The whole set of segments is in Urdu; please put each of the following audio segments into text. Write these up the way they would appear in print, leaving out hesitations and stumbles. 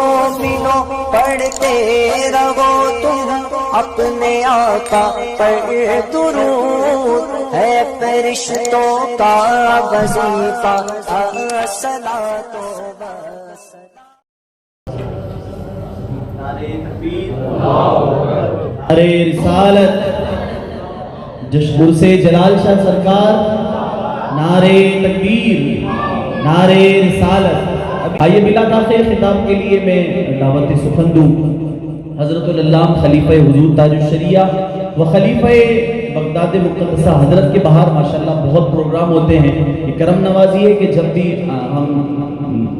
مومنوں پڑھتے رہو تم اپنے آقا پر درود، ہے فرشتوں کا وظیفہ الصلاۃ ارے رسالت جشن سے جلال شاہ سرکار، نعرے تکبیر، نعرے رسالت۔ آئیے بلا تاخیر خطاب کے لیے میں دعوت سخن دوں حضرت العلامہ خلیفہ حضور تاج الشریعہ و خلیفہ بغداد مقدسہ حضرت کے باہر ماشاءاللہ بہت پروگرام ہوتے ہیں۔ یہ کرم نوازی ہے کہ جب بھی ہم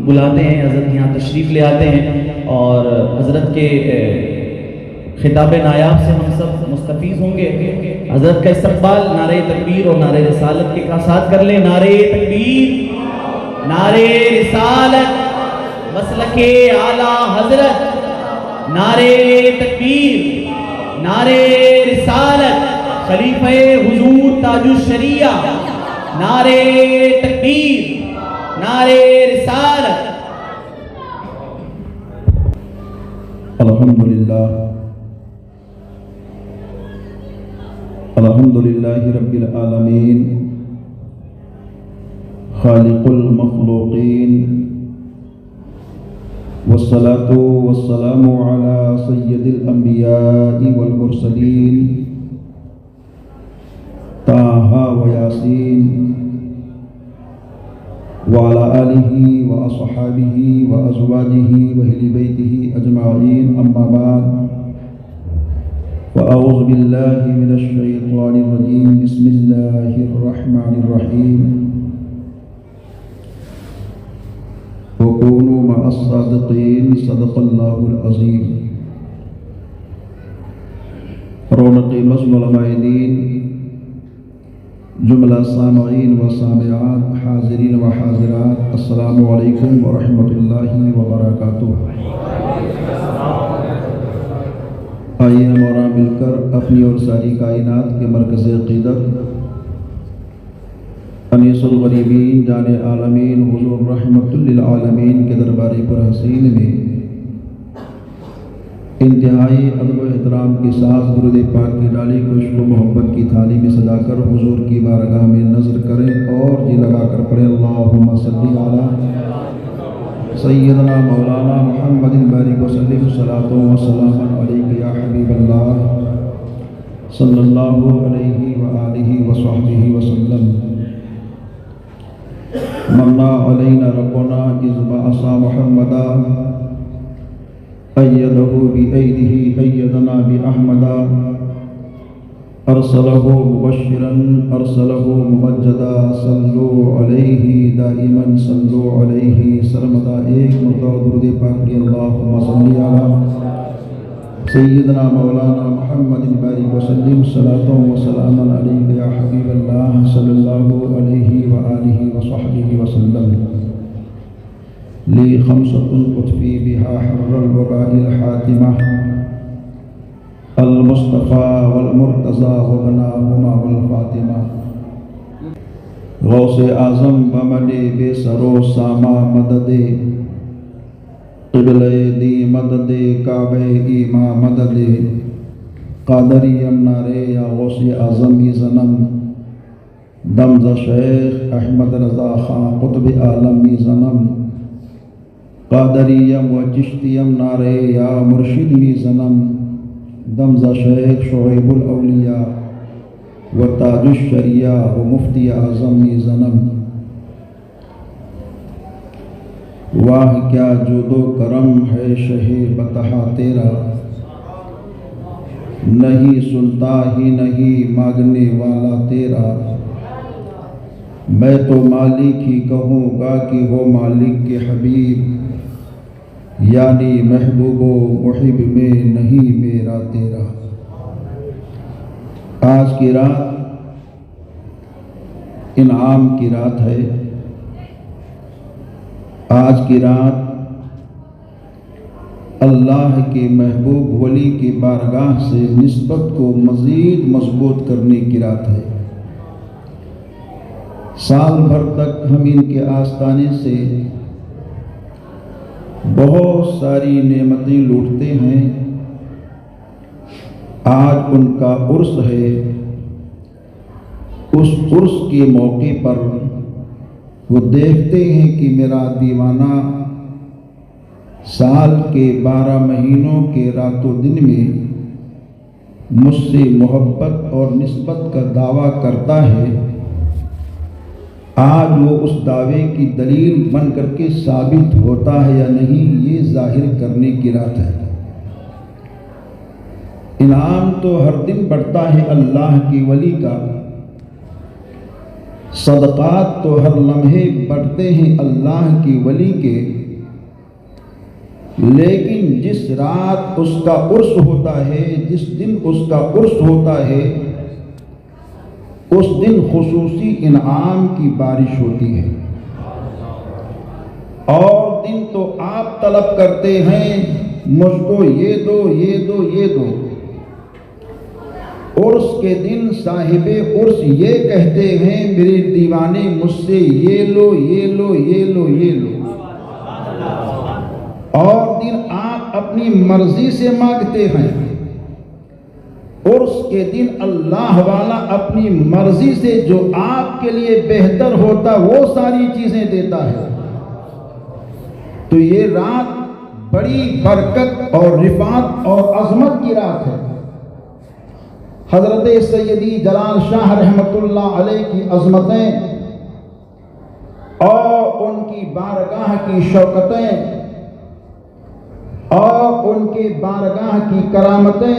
بلاتے ہیں حضرت یہاں تشریف لے آتے ہیں، اور حضرت کے خطاب نایاب سے ہم سب مستفیض ہوں گے۔ حضرت کا استقبال نعرہ تکبیر اور نعرہ رسالت کے ساتھ کر لیں۔ نعرہ تکبیر، نعرہ رسالت، مسلک اعلیٰ حضرت، نعرہ تکبیر، نعرہ رسالت، خلیفہ حضور تاج الشریعہ، نعرہ تکبیر، نعرہ رسالت۔ الحمدللہ الحمدللہ رب العالمین خالق المخلوقین، والصلاة والسلام على سید الانبیاء والمرسلین طٰہٰ و یاسین وعلى آلہ واصحابہ وازواجہ واہل بیتہ اجمعین، اما بعد فاعوذ باللہ من الشیطان الرجیم، بسم اللہ الرحمن الرحیم، وکونوا مع الصادقین، صدق اللہ العظیم۔ رونق مجمع علماء دین، جملہ سامعین و سامعات، حاضرین و حاضرات، السلام علیکم ورحمۃ اللہ وبرکاتہ۔ آئیے ہم اور مل کر اپنی اور ساری کائنات کے مرکز عقیدت انیس الغریبین جان عالمین حضور رحمت للعالمین کے دربار پر حسین میں انتہائی ادب و احترام کے ساتھ درود پاک کی ڈالی کو عشق و محبت کی تھالی میں سجا کر حضور کی بارگاہ میں نظر کریں اور جی لگا کر پڑھیں، اللہم صلی علی سیدنا مولانا محمد بارک وسلم، صلاۃ و سلام علیک یا حبیب اللہ صلی اللہ علیہ وآلہ وصحبہ وسلم۔ منا علینا ربنا اذ بعث محمدا، أيده بأيده أيدنا بأحمدا، أرسله مبشرا أرسله ممجدا، صلوا عليه دائما صلوا عليه سرمدا۔ ایک مرتبہ درود پاک کی اللہم صلی علی سیدنا مولانا محمد بارک وسلم، صلاۃ و سلام علیک یا حبیب اللہ صلی اللہ علیہ وآلہ وصحبہ وسلم۔ لی خمسۃ اطفی بہا حر الوباء الحاتمہ، المصطفیٰ والمرتضیٰ وبناہما والفاطمہ۔ غوث اعظم بمن بے سر و ساما مدد، قبلہ دی مدد کعبہ ایما مدد، قادریم نعرے یا غوث اعظم زنم، دمز شیخ احمد رضا خان قطب عالمی زنم، قادریم و چشتیم نعرے یا مرشد می زنم، دمزہ شیخ شعیب الاولیاء و تاج الشریعہ و مفتی اعظم می زنم۔ واہ کیا جود و کرم ہے شہ بطحا تیرا، نہیں سنتا ہی نہیں مانگنے والا تیرا، میں تو مالک ہی کہوں گا کہ وہ مالک کے حبیب، یعنی محبوب و محب میں نہیں میرا تیرا۔ آج کی رات انعام کی رات ہے، آج کی رات اللہ کے محبوب ولی کی بارگاہ سے نسبت کو مزید مضبوط کرنے کی رات ہے۔ سال بھر تک ہم ان کے آستانے سے بہت ساری نعمتیں لوٹتے ہیں، آج ان کا عرس ہے۔ اس عرس کے موقع پر وہ دیکھتے ہیں کہ میرا دیوانہ سال کے 12 مہینوں کے رات و دن میں مجھ سے محبت اور نسبت کا دعویٰ کرتا ہے، آج وہ اس دعوے کی دلیل بن کر کے ثابت ہوتا ہے یا نہیں، یہ ظاہر کرنے کی رات ہے۔ انعام تو ہر دن بڑھتا ہے اللہ کے ولی کا، صدقات تو ہر لمحے بڑھتے ہیں اللہ کی ولی کے، لیکن جس رات اس کا عرس ہوتا ہے، جس دن اس کا عرس ہوتا ہے، اس دن خصوصی انعام کی بارش ہوتی ہے۔ اور دن تو آپ طلب کرتے ہیں مجھ کو یہ دو یہ دو یہ دو، عرس کے دن صاحب عرس یہ کہتے ہیں میرے دیوانے مجھ سے یہ لو یہ لو یہ لو یہ لو، اور دن آپ اپنی مرضی سے مانگتے ہیں، عرس کے دن اللہ والا اپنی مرضی سے جو آپ کے لیے بہتر ہوتا وہ ساری چیزیں دیتا ہے۔ تو یہ رات بڑی برکت اور رفعت اور عظمت کی رات ہے۔ حضرت سیدی جلال شاہ رحمت اللہ علیہ کی عظمتیں اور ان کی بارگاہ کی شوکتیں اور ان کے بارگاہ کی کرامتیں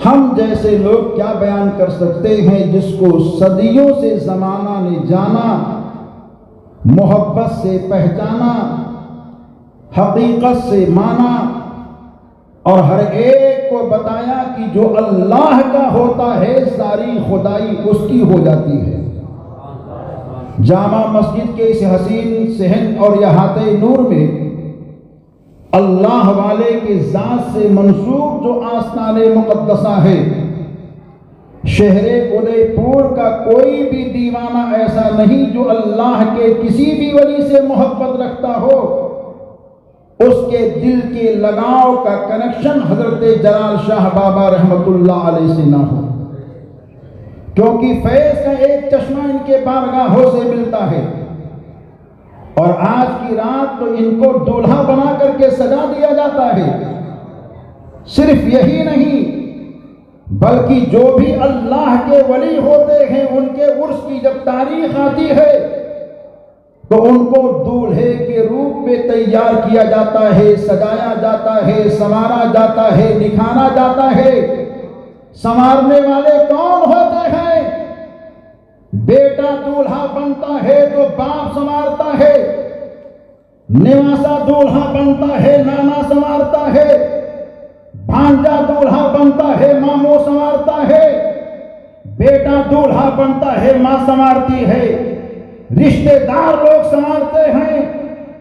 ہم جیسے لوگ کیا بیان کر سکتے ہیں، جس کو صدیوں سے زمانہ نے جانا، محبت سے پہچانا، حقیقت سے مانا، اور ہر ایک کو بتایا کہ جو اللہ کا ہوتا ہے ساری خدائی اس کی ہو جاتی ہے۔ جامع مسجد کے اس حسین صحن اور احاطہ نور میں اللہ والے کی ذات سے منسوب جو آستان مقدسہ ہے، شہر ادے پور کا کوئی بھی دیوانہ ایسا نہیں جو اللہ کے کسی بھی ولی سے محبت رکھتا ہو، اس کے دل کے لگاؤ کا کنیکشن حضرت جلال شاہ بابا رحمت اللہ علیہ سے نہ ہو، کیونکہ فیض کا ایک چشمہ ان کے بارگاہوں سے ملتا ہے۔ اور آج کی رات تو ان کو دولہا بنا کر کے سجا دیا جاتا ہے۔ صرف یہی نہیں بلکہ جو بھی اللہ کے ولی ہوتے ہیں ان کے عرس کی جب تاریخ آتی ہے تو ان کو دولہے کے روپ میں تیار کیا جاتا ہے، سجایا جاتا ہے، سنوارا جاتا ہے، نکھارا جاتا ہے۔ سنوارنے والے کون ہوتے ہیں؟ بیٹا دولہا بنتا ہے تو باپ سنوارتا ہے، نواسا دولہا بنتا ہے نانا سنوارتا ہے، بھانجا دولہا بنتا ہے ماموں سنوارتا ہے، بیٹا دولہا بنتا ہے ماں سنوارتی ہے، رشتہ دار لوگ سنوارتے ہیں،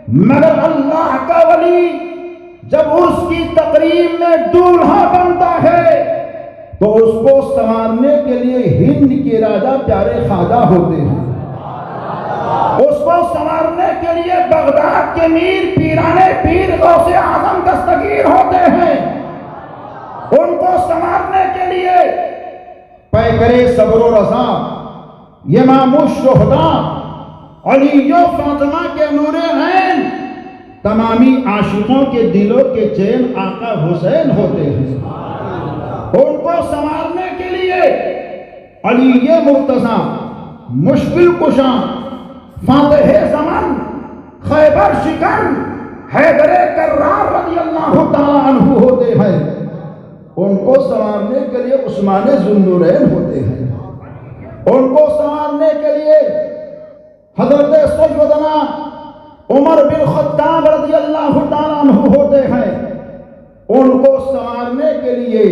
مگر اللہ کا ولی جب عرس کی تقریب میں دولہا بنتا ہے تو اس کو سنوارنے کے لیے ہند کے راجا پیارے خواجہ ہوتے ہیں، اس کو سنوارنے کے لیے بغداد کے میر پیرانے پیر غوث اعظم دستگیر ہوتے ہیں، ان کو سنوارنے کے لیے پیکرے صبر و رضا، امام الشہداء، علی و فاطمہ کے نور عین، تمامی عاشقوں کے دلوں کے چین آقا حسین ہوتے ہیں، ان کو سنوارنے کے لیے علی مرتضیٰ، مشکل کشاں، فاتح زمان، خیبر شکن، حیدر کرار رضی اللہ تعالیٰ عنہ ہوتے ہیں، ان کو سنوارنے کے لیے عثمان ذوالنورین ہوتے ہیں، ان کو سنوارنے کے لیے حضرت سیدنا عمر بن خطاب رضی اللہ تعالیٰ عنہ ہوتے ہیں، ان کو سنوارنے کے لیے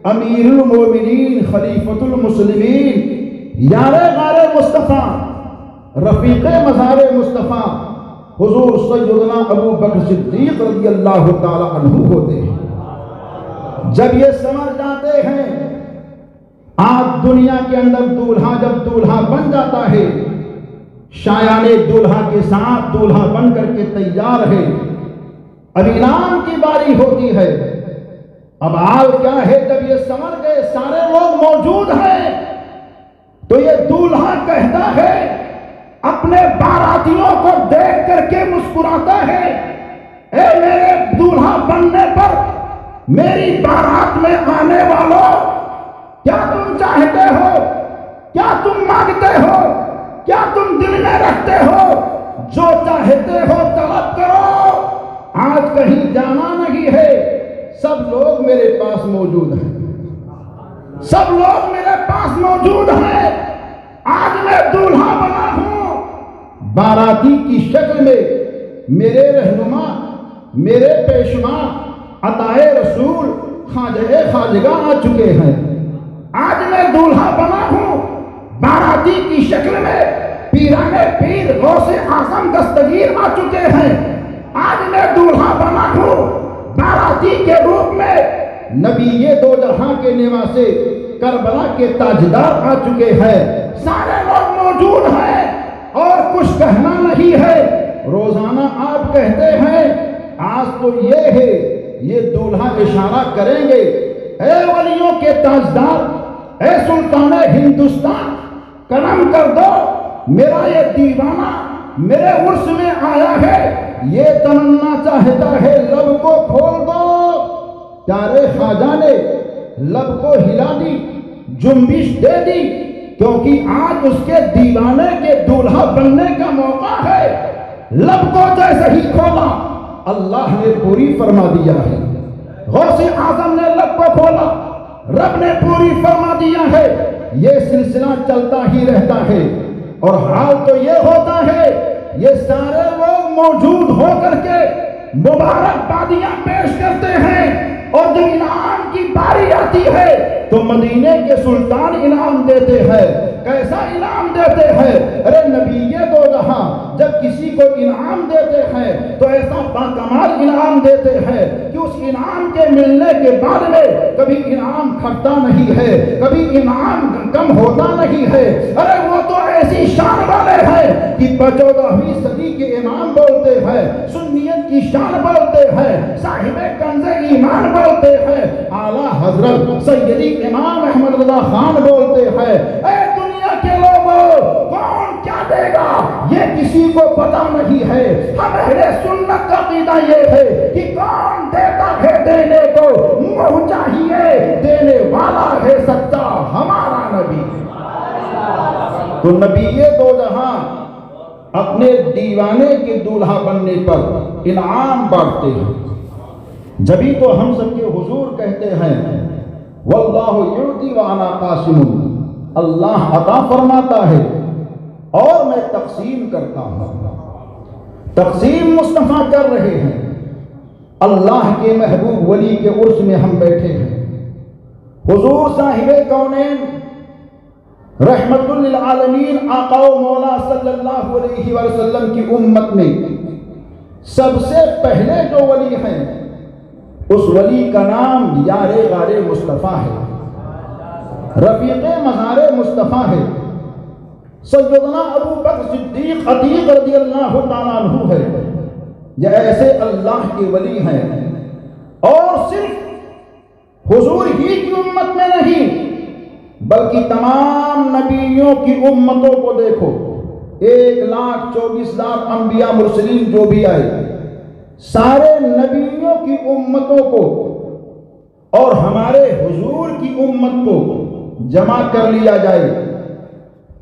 امیر المومنین خلیفۃ المسلمین یار غار مصطفیٰ رفیق مزار مصطفیٰ حضور سیدنا ابو بکر صدیق رضی اللہ تعالیٰ عنہ ہوتے ہیں۔ جب یہ سمجھ جاتے ہیں آج دنیا کے اندر دولہا جب دولہا بن جاتا ہے، شایان دولہا کے ساتھ دولہا بن کر کے تیار ہے، اب انعام کی باری ہوتی ہے۔ اب حال کیا ہے، جب یہ سمجھ گئے سارے لوگ موجود ہیں تو یہ دولہا کہتا ہے، اپنے باراتیوں کو دیکھ کر کے مسکراتا ہے، اے میرے دولہا بننے پر میری بارات میں آنے والوں، کیا تم چاہتے ہو، کیا تم مانگتے ہو، کیا تم دل میں رکھتے ہو، جو چاہتے ہو طلب کرو، آج کہیں جانا نہیں ہے، سب لوگ میرے پاس موجود ہیں، سب لوگ میرے پاس موجود ہیں، آج میں دولہا بنا ہوں، باراتی کی شکل میں میرے رہنما، میرے پیشوا عطائے رسول خواجہ خواجگاں آ چکے ہیں، آج میں دولہا بنا ہوں، باراتی کی شکل میں پیران پیر غوث اعظم دستگیر آ چکے ہیں، آج میں دولہا بنا ہوں، باراتی کے روپ میں نبی دو جہاں کے نواسے کربلا کے تاجدار آ چکے ہیں، سارے لوگ موجود ہیں اور کچھ کہنا نہیں ہے۔ روزانہ آپ کہتے ہیں آج تو یہ ہے، یہ دولہا اشارہ کریں گے، اے ولیوں کے تاجدار، اے سلطان ہندوستان، کرم کر دو، میرا یہ دیوانہ میرے عرس میں آیا ہے، یہ تمنا چاہتا ہے لب کو کھول دو۔ پیارے خواجہ نے لب کو ہلا دی، جنبش دے دی، کیونکہ آج اس کے دیوانے کے دولہا بننے کا موقع ہے۔ لب کو جیسے ہی کھولا اللہ نے پوری فرما دیا ہے، غوث اعظم نے لب کو کھولا، رب نے پوری فرما دیا ہے۔ یہ سلسلہ چلتا ہی رہتا ہے، اور حال تو یہ ہوتا ہے یہ سارے لوگ موجود ہو کر کے مبارکبادیاں پیش کرتے ہیں، اور جب انعام کی باری آتی ہے تو مدینے کے سلطان انعام دیتے ہیں۔ کیسا انعام دیتے ہیں؟ ارے نبی دو جہاں جب کسی کو انعام دیتے ہیں تو ایسا باکمال انعام دیتے ہیں کہ اس انعام کے ملنے کے بعد میں کبھی انعام کھٹتا نہیں ہے، کبھی انعام کم ہوتا نہیں ہے۔ ارے وہ تو ایسی شان والے ہیں کہ 14ویں صدی کے امام بولتے ہیں، سنیت کی شان بولتے ہیں، صاحب کنز ایمان بولتے ہیں، اعلیٰ حضرت سیدی امام احمد رضا خان بولتے ہیں، اے دنیا کے لوگوں کون کیا دے گا یہ کسی کو پتا نہیں ہے، ہم اہل سنت کا عقیدہ یہ ہے کہ کون دیتا ہے دینے کو منہ چاہیے، دینے والا ہے سچا ہمارا نبی۔ تو نبی دو جہاں اپنے دیوانے کے دولہا بننے پر انعام بانٹتے ہیں، جبھی تو ہم سب کے حضور کہتے ہیں واللہ یعطی وانا قاسم، اللہ عطا فرماتا ہے اور میں تقسیم کرتا ہوں۔ تقسیم مصطفیٰ کر رہے ہیں، اللہ کے محبوب ولی کے عرس میں ہم بیٹھے ہیں، حضور صاحب کونین رحمت للعالمین آقا و مولا صلی اللہ علیہ وسلم کی امت میں سب سے پہلے جو ولی ہیں اس ولی کا نام یار غار مصطفیٰ ہے، رفیق مزار مصطفیٰ ہے، سیدنا ابو بکر صدیق عتیق رضی اللہ تعالیٰ عنہ ہے۔ یہ ایسے اللہ کے ولی ہیں، اور صرف حضور ہی کی امت میں نہیں بلکہ تمام نبیوں کی امتوں کو دیکھو، 1,24,00,000 انبیاء مرسلین جو بھی آئے، سارے نبیوں کی امتوں کو اور ہمارے حضور کی امت کو جمع کر لیا جائے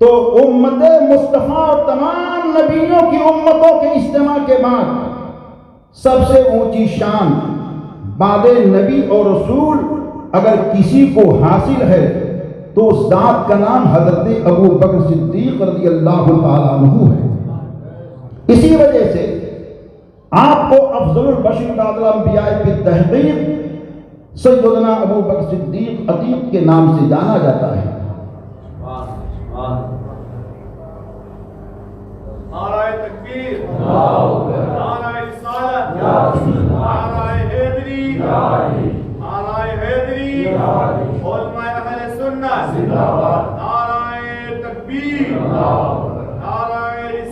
تو امت مصطفیٰ اور تمام نبیوں کی امتوں کے اجتماع کے بعد سب سے اونچی شان بعد نبی اور رسول اگر کسی کو حاصل ہے تو اس ذات کا نام حضرت ابو بکر صدیق رضی اللہ تعالیٰ عنہ ہے۔ اسی وجہ سے آپ کو افضل البشر بعد الانبیاء بالتحقیق سیدنا ابو بکر صدیق عتیق کے نام سے جانا جاتا ہے۔ نعرہ تکبیر، نعرہ رسالت، نعرہ حیدری، نعرہ حیدری، علماء اہل سنت، نعرہ تکبیر، نعرہ رسالت۔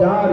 4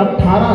18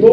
2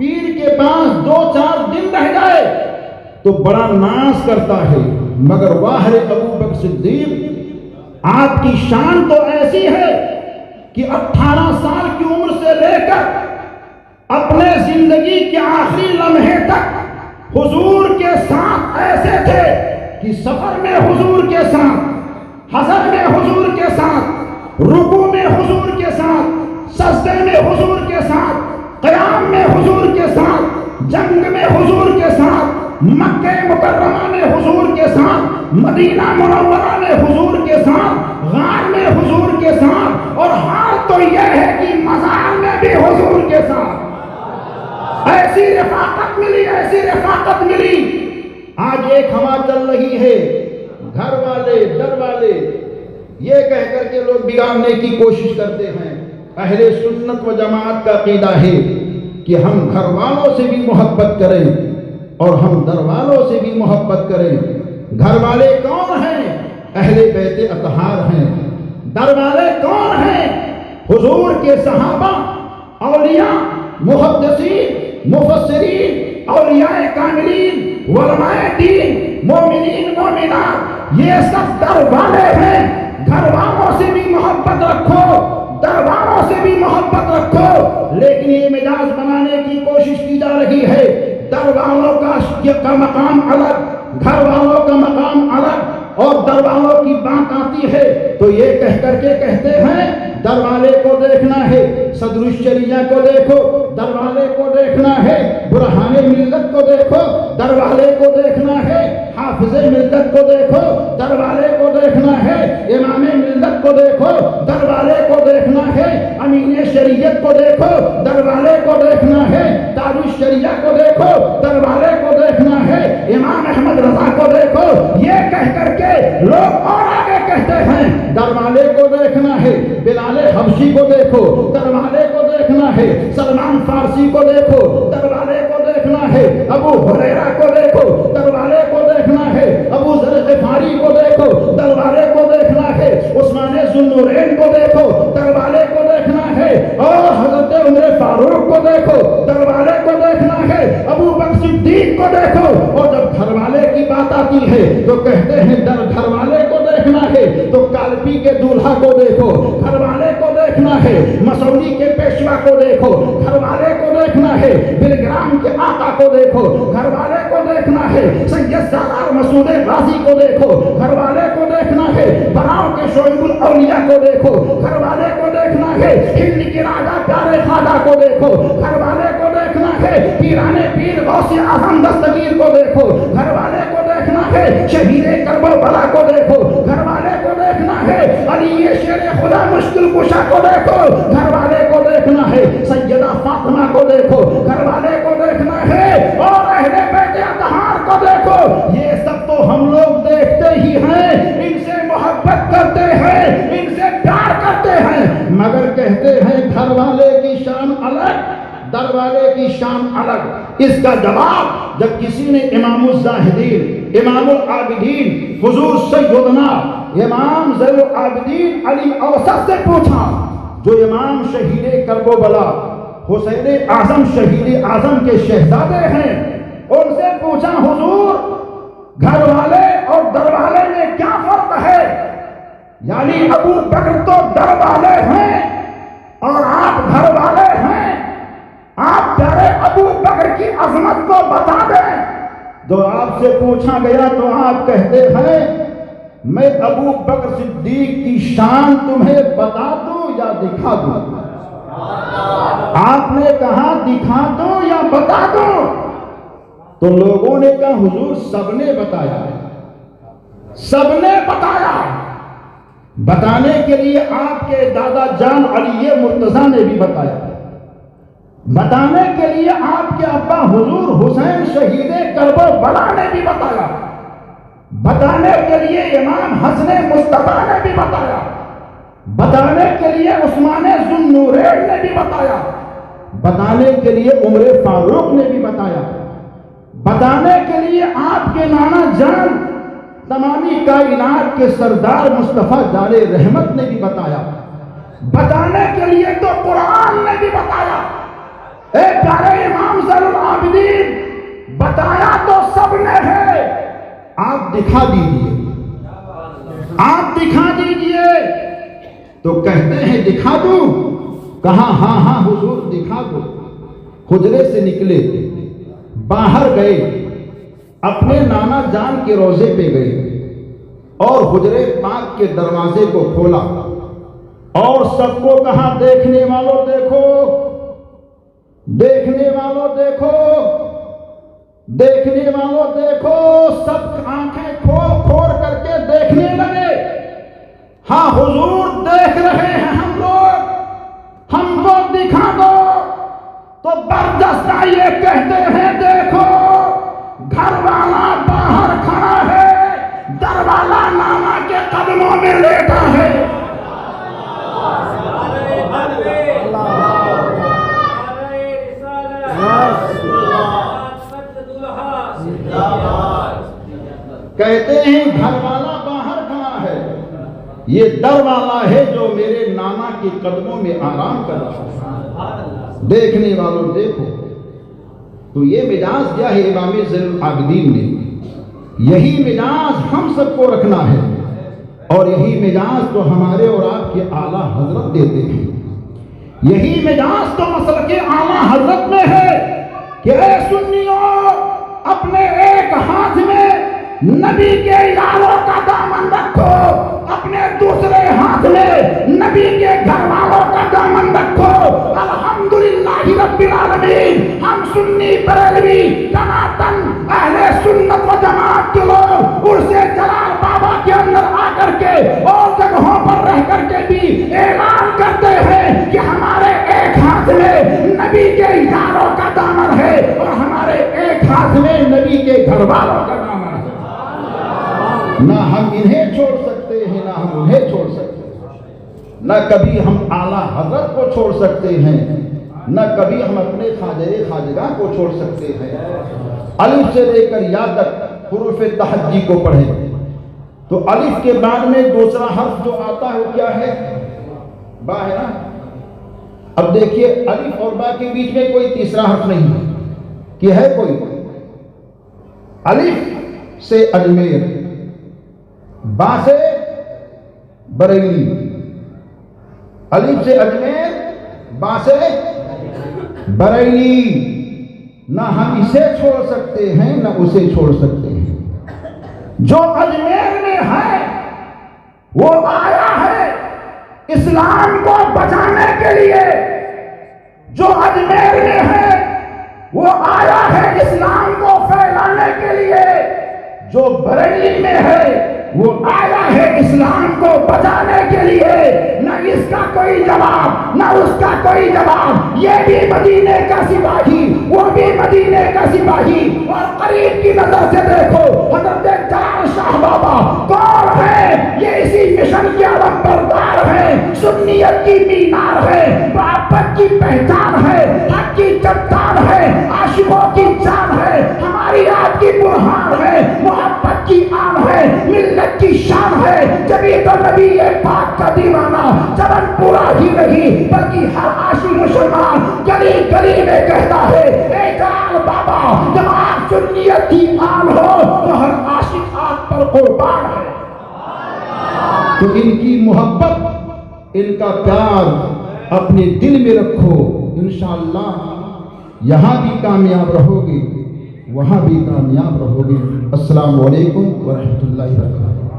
پیر کے پاس 2-4 دن رہ جائے تو بڑا ناز کرتا ہے، مگر واہ ابو بکر صدیق، آپ کی شان تو ایسی ہے کہ 18 سال کی عمر سے لے کر اپنے زندگی کے آخری لمحے تک حضور کے ساتھ ایسے تھے کہ سفر میں حضور کے ساتھ، حضر میں حضور کے ساتھ، رکوع میں حضور کے ساتھ، سجدے میں حضور کے ساتھ، قیام میں حضور کے ساتھ، جنگ میں حضور کے ساتھ، مکہ مکرمہ میں حضور کے ساتھ، مدینہ منورہ میں حضور کے ساتھ، غار میں حضور کے ساتھ، اور حال تو یہ ہے کہ مزار میں بھی حضور کے ساتھ۔ ایسی رفاقت ملی، ایسی رفاقت ملی۔ آج ایک ہوا چل رہی ہے، گھر والے در والے یہ کہہ کر کے لوگ بگاڑنے کی کوشش کرتے ہیں۔ اہل سنت و جماعت کا عقیدہ ہے کہ ہم گھر والوں سے بھی محبت کریں اور ہم در والوں سے بھی محبت کریں۔ گھر والے کون ہیں؟ اہل بیت اطہار ہیں۔ در والے کون ہیں؟ حضور کے صحابہ، اولیاء، محدثین، مفسرین، اولیاء کاملین، علماء دین، مومنین، مومنات، یہ سب در والے ہیں۔ گھر والوں سے بھی محبت رکھو، در والوں سے بھی محبت رکھو، لیکن یہ مزاج بنانے کی کوشش کی جا رہی ہے۔ در والوں کا مقام الگ، گھر والوں کا مقام الگ، اور در والوں کی بات آتی ہے تو یہ کہہ کر کے کہتے ہیں در والے کو دیکھنا ہے، صدر الشریعہ کو دیکھو، در والے کو دیکھنا ہے، برہان ملت کو دیکھو، در والے کو دیکھنا ہے، حافظ ملت کو دیکھو، در والے کو دیکھنا ہے، امام ملت کو دیکھو، در والے کو دیکھنا ہے، امین شریعت کو دیکھو، در والے کو دیکھنا ہے، تاج الشریعہ کو دیکھو، در والے کو دیکھنا ہے، امام احمد رضا کو دیکھو۔ یہ کہہ کر کے لوگ اور آگے کہتے ہیں در والے کو دیکھنا ہے، بلال حبشی کو دیکھو، در والے کو دیکھنا ہے، سلمان فارسی کو دیکھو، در والے کو دیکھنا ہے، ابو ہریرہ کو دیکھو، در والے کو دیکھنا ہے، ابو ذر غفاری کو دیکھو، در والے کو دیکھنا ہے، عثمان ذوالنورین کو دیکھو، در والے کو دیکھنا ہے، اور حضرت عمر فاروق کو دیکھو، در والے کو دیکھنا ہے، ابو بکر صدیق کو دیکھو۔ اور جب گھر والے کی بات آتی ہے تو کہتے ہیں در گھر والے کو دیکھنا ہے تو کالپی کے دولہا کو دیکھو، گھر والے کو دیکھنا ہے، مسوری کے پیشوا کو دیکھو، گھر والے کو دیکھنا ہے، بلگرام کے آقا کو دیکھو، گھر والے کو دیکھنا ہے، سید سالار مسعود غازی کو دیکھو، گھر والے کو دیکھنا ہے، براؤ کے شعیب الاولیاء کو دیکھو، گھر والے کو دیکھنا ہے، ہند کے راجا پیارے خواجہ کو دیکھو، گھر والے کو دیکھنا ہے، پیرانے پیر غوث اعظم دستگیر کو دیکھو، گھر والے کو دیکھنا ہے، شہید کربلا کو دیکھو، گھر والے کو دیکھنا ہے، علی شیر خدا مشکل کشا کو دیکھو، گھر والے کو دیکھنا ہے، سیدہ فاطمہ کو دیکھو، گھر والے کو دیکھنا ہے، اور اہل بیت اطہار کو دیکھو۔ یہ سب تو ہم لوگ دیکھتے ہی ہیں، ان سے محبت کرتے ہیں، ان سے پیار کرتے ہیں، مگر کہتے ہیں گھر والے کی شان الگ، در والے کی شان الگ۔ اس کا جواب جب کسی نے امام الزاہدین، امام العابدین، حضور سیدنا امام زین العابدین علی اوسط سے پوچھا، جو امام شہید کرب و بلا حسین اعظم شہید اعظم کے شہزادے ہیں، ان سے پوچھا حضور گھر والے اور در والے میں کیا فرق ہے؟ یعنی ابو بکر تو در والے ہیں اور آپ گھر والے ہیں، آپ پیارے ابو بکر کی عظمت کو بتا دیں۔ جو آپ سے پوچھا گیا تو آپ کہتے ہیں میں ابو بکر صدیق کی شان تمہیں بتا دوں یا دکھا دوں؟ آپ نے کہا دکھا دوں یا بتا دوں؟ تو لوگوں نے کہا حضور سب نے بتایا، سب نے بتایا۔ بتانے کے لیے آپ کے دادا جان علی مرتضیٰ نے بھی بتایا، بتانے کے لیے آپ کے ابا حضور حسین شہید کرب و بلا نے بھی بتایا، بتانے کے لیے امام حسن مصطفیٰ نے بھی بتایا، بتانے کے لیے عثمان ذوالنورین نے بھی بتایا، بتانے کے لیے عمر فاروق نے بھی بتایا، بتانے کے لیے آپ کے نانا جان تمامی کائنات کے سردار مصطفیٰ جان رحمت نے بھی بتایا، بتانے کے لیے تو قرآن نے بھی بتایا۔ اے پیارے امام زین العابدین، بتایا تو سب نے ہے، آپ دکھا دیجئے، آپ دکھا دیجئے۔ تو کہتے ہیں دکھا دوں؟ کہا ہاں ہاں حضور دکھا دو۔ حجرے سے نکلے، باہر گئے، اپنے نانا جان کے روضے پہ گئے اور حجرے پاک کے دروازے کو کھولا اور سب کو کہا دیکھنے والوں دیکھو، دیکھنے والوں دیکھو، دیکھنے والوں دیکھو۔ سب آنکھیں کھول کھول کر کے دیکھنے لگے۔ ہاں حضور دیکھ رہے ہیں ہم لوگ، ہم کو دکھا دو۔ تو بردستہ یہ کہتے ہیں دیکھو، گھر والا باہر کھڑا ہے، در والا نانا کے قدموں میں لیٹا ہے۔ کہتے ہیں گھر والا باہر کھڑا ہے، یہ در والا ہے جو میرے نانا کے قدموں میں آرام کر رہا ہے۔ دیکھنے والوں دیکھو۔ تو یہ مجاز کیا ہے امام زین العابدین نے؟ یہی مجاز ہم سب کو رکھنا ہے، اور یہی مجاز تو ہمارے اور آپ کے اعلیٰ حضرت دیتے ہیں۔ یہی مجاز تو مسلک اعلیٰ حضرت میں ہے کہ اے سنیوں، اپنے ایک ہاتھ میں نبی کے یاروں کا دامن رکھو، اپنے دوسرے ہاتھ میں نبی کے گھر والوں کا دامن رکھو۔ الحمدللہ رب العالمین، ہم سنی بریلوی جماعتن اہل سنت و جماعت کے لوگ عرص جلال بابا کے اندر آ کر کے اور جگہوں پر رہ کر کے بھی اعلان کرتے ہیں کہ ہمارے ایک ہاتھ میں نبی کے یاروں کا دامن ہے اور ہمارے ایک ہاتھ میں نبی کے گھر والوں کا دامن ہے۔ نہ ہم انہیں چھوڑ سکتے ہیں، نہ ہم انہیں چھوڑ سکتے ہیں، نہ کبھی ہم اعلیٰ حضرت کو چھوڑ سکتے ہیں، نہ کبھی ہم اپنے خواجہ خواجگاہ کو چھوڑ سکتے ہیں۔ الف سے لے کر یا تک حروف تہجی کو پڑھیں تو الف کے بعد میں دوسرا حرف جو آتا ہے وہ کیا ہے؟ با ہے نا۔ اب دیکھیے الف اور با کے بیچ میں کوئی تیسرا حرف نہیں ہے کہ ہے کوئی؟ الف سے اجمیر، با سے بریلی، الف سے اجمیر، با سے بریلی۔ نہ ہم اسے چھوڑ سکتے ہیں نہ اسے چھوڑ سکتے ہیں۔ جو اجمیر میں ہے وہ آیا ہے اسلام کو بچانے کے لیے، جو اجمیر میں ہے وہ آیا ہے اسلام کو پھیلانے کے لیے، جو بریلی میں ہے وہ آیا ہے اسلام کو بچانے کے لیے۔ نہ اس کا کوئی جواب نہ اس کا کوئی جواب، یہ بھی مدینے کا سپاہی وہ بھی مدینے کا سپاہی۔ اور قریب کی نظر سے دیکھو حضرت جلال شاہ بابا کون ہے؟ یہ اسی مشن کے علم بردار ہے، سنیت کی مینار ہے، محبت کی پہچان ہے، حق کی چٹان ہے، عاشقوں کی جان ہے، ہماری آپ کی برہان ہے، محبت کی آن ہے، ملت کی شان ہے۔ جبھی تو نبی پاک کا دیوانہ چمن پورا ہی نہیں بلکہ ہر عاشق مسلمان گلی گلی میں کہتا ہے اے جلال بابا، جب آپ سنیت کی آن ہو تو ہر عاشق آپ پر قربان ہے۔ تو ان کی محبت، ان کا پیار اپنے دل میں رکھو، انشاءاللہ یہاں بھی کامیاب رہو گے، وہاں بھی کامیاب رہو گے۔ السلام علیکم ورحمۃ اللہ وبرکاتہ۔